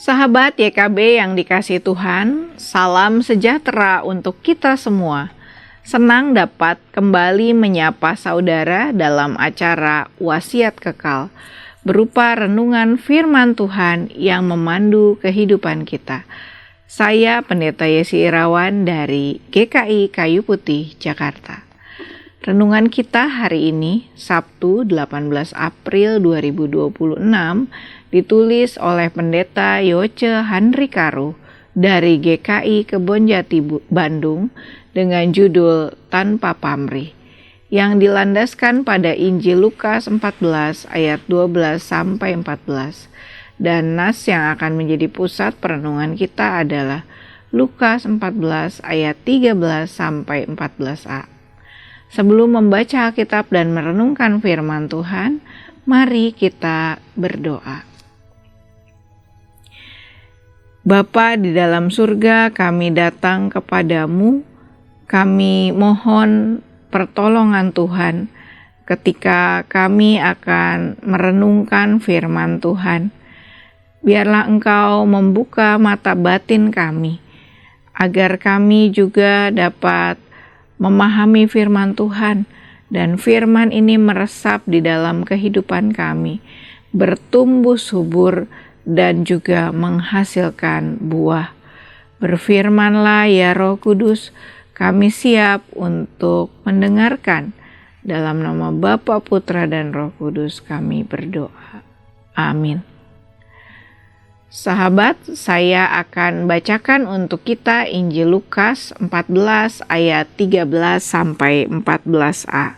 Sahabat YKB yang dikasihi Tuhan, salam sejahtera untuk kita semua. Senang dapat kembali menyapa saudara dalam acara Wasiat Kekal, berupa renungan firman Tuhan yang memandu kehidupan kita. Saya Pendeta Yesi Irawan dari GKI Kayu Putih, Jakarta. Renungan kita hari ini, Sabtu 18 April 2026, ditulis oleh Pendeta Yoce Handrikaru dari GKI Kebonjati, Bandung, dengan judul Tanpa Pamrih, yang dilandaskan pada Injil Lukas 14 ayat 12-14. Dan nas yang akan menjadi pusat perenungan kita adalah Lukas 14 ayat 13-14a. Sebelum membaca Alkitab dan merenungkan firman Tuhan, mari kita berdoa. Bapa di dalam surga, kami datang kepadamu, kami mohon pertolongan Tuhan ketika kami akan merenungkan firman Tuhan. Biarlah Engkau membuka mata batin kami, agar kami juga dapat memahami firman Tuhan, dan firman ini meresap di dalam kehidupan kami, bertumbuh subur dan juga menghasilkan buah. Berfirmanlah ya Roh Kudus, kami siap untuk mendengarkan. Dalam nama Bapa, Putra, dan Roh Kudus kami berdoa. Amin. Sahabat, saya akan bacakan untuk kita Injil Lukas 14 ayat 13-14a.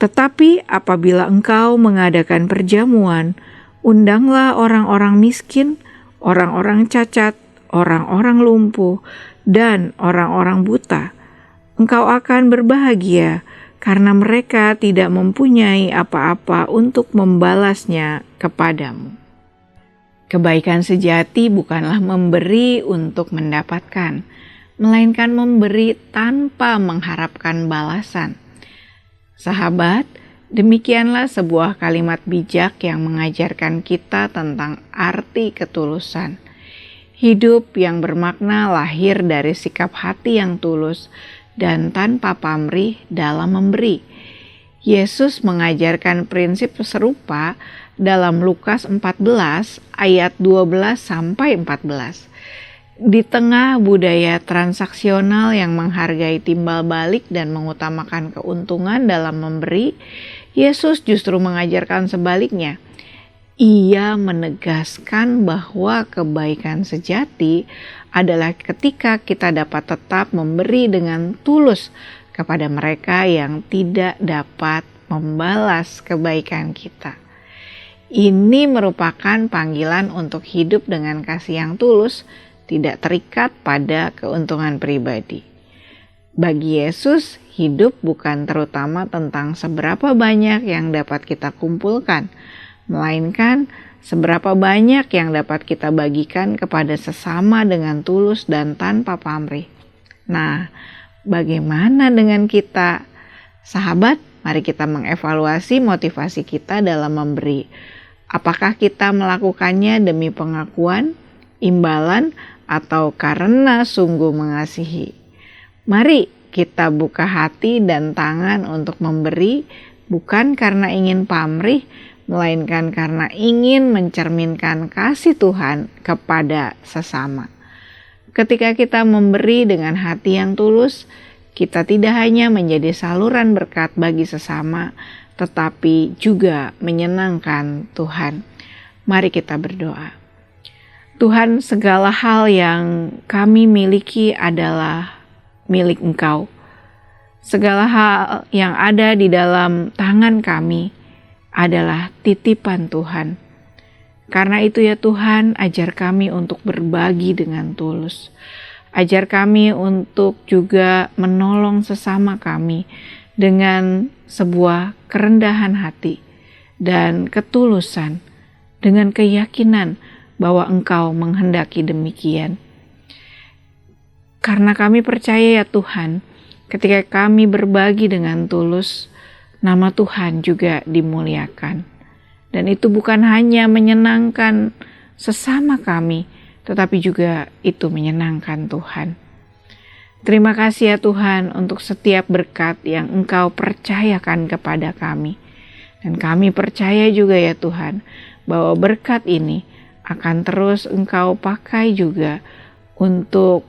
Tetapi apabila engkau mengadakan perjamuan, undanglah orang-orang miskin, orang-orang cacat, orang-orang lumpuh, dan orang-orang buta. Engkau akan berbahagia karena mereka tidak mempunyai apa-apa untuk membalasnya kepadamu. Kebaikan sejati bukanlah memberi untuk mendapatkan, melainkan memberi tanpa mengharapkan balasan. Sahabat, demikianlah sebuah kalimat bijak yang mengajarkan kita tentang arti ketulusan. Hidup yang bermakna lahir dari sikap hati yang tulus dan tanpa pamrih dalam memberi. Yesus mengajarkan prinsip serupa dalam Lukas 14 ayat 12-14. Di tengah budaya transaksional yang menghargai timbal balik dan mengutamakan keuntungan dalam memberi, Yesus justru mengajarkan sebaliknya. Ia menegaskan bahwa kebaikan sejati adalah ketika kita dapat tetap memberi dengan tulus kepada mereka yang tidak dapat membalas kebaikan kita. Ini merupakan panggilan untuk hidup dengan kasih yang tulus, tidak terikat pada keuntungan pribadi. Bagi Yesus, hidup bukan terutama tentang seberapa banyak yang dapat kita kumpulkan, melainkan seberapa banyak yang dapat kita bagikan kepada sesama dengan tulus dan tanpa pamrih. Nah, bagaimana dengan kita? Sahabat, mari kita mengevaluasi motivasi kita dalam memberi. Apakah kita melakukannya demi pengakuan, imbalan, atau karena sungguh mengasihi? Mari kita buka hati dan tangan untuk memberi, bukan karena ingin pamrih, melainkan karena ingin mencerminkan kasih Tuhan kepada sesama. Ketika kita memberi dengan hati yang tulus, kita tidak hanya menjadi saluran berkat bagi sesama, tetapi juga menyenangkan Tuhan. Mari kita berdoa. Tuhan, segala hal yang kami miliki adalah milik Engkau. Segala hal yang ada di dalam tangan kami adalah titipan Tuhan. Karena itu ya Tuhan, ajar kami untuk berbagi dengan tulus. Ajar kami untuk juga menolong sesama kami dengan sebuah kerendahan hati dan ketulusan, dengan keyakinan bahwa Engkau menghendaki demikian. Karena kami percaya ya Tuhan, ketika kami berbagi dengan tulus, nama Tuhan juga dimuliakan. Dan itu bukan hanya menyenangkan sesama kami, tetapi juga itu menyenangkan Tuhan. Terima kasih ya Tuhan untuk setiap berkat yang Engkau percayakan kepada kami. Dan kami percaya juga ya Tuhan, bahwa berkat ini akan terus Engkau pakai juga untuk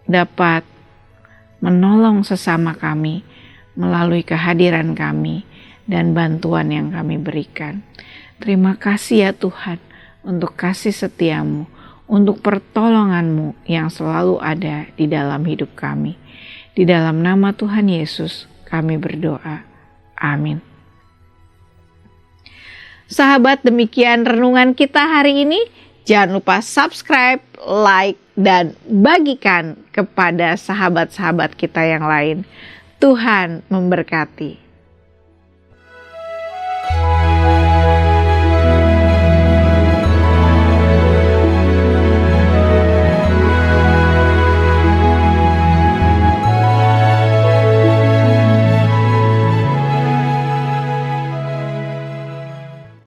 dapat menolong sesama kami melalui kehadiran kami dan bantuan yang kami berikan. Terima kasih ya Tuhan untuk kasih setiamu, untuk pertolonganmu yang selalu ada di dalam hidup kami. Di dalam nama Tuhan Yesus kami berdoa. Amin. Sahabat, demikian renungan kita hari ini. Jangan lupa subscribe, like, dan bagikan kepada sahabat-sahabat kita yang lain. Tuhan memberkati.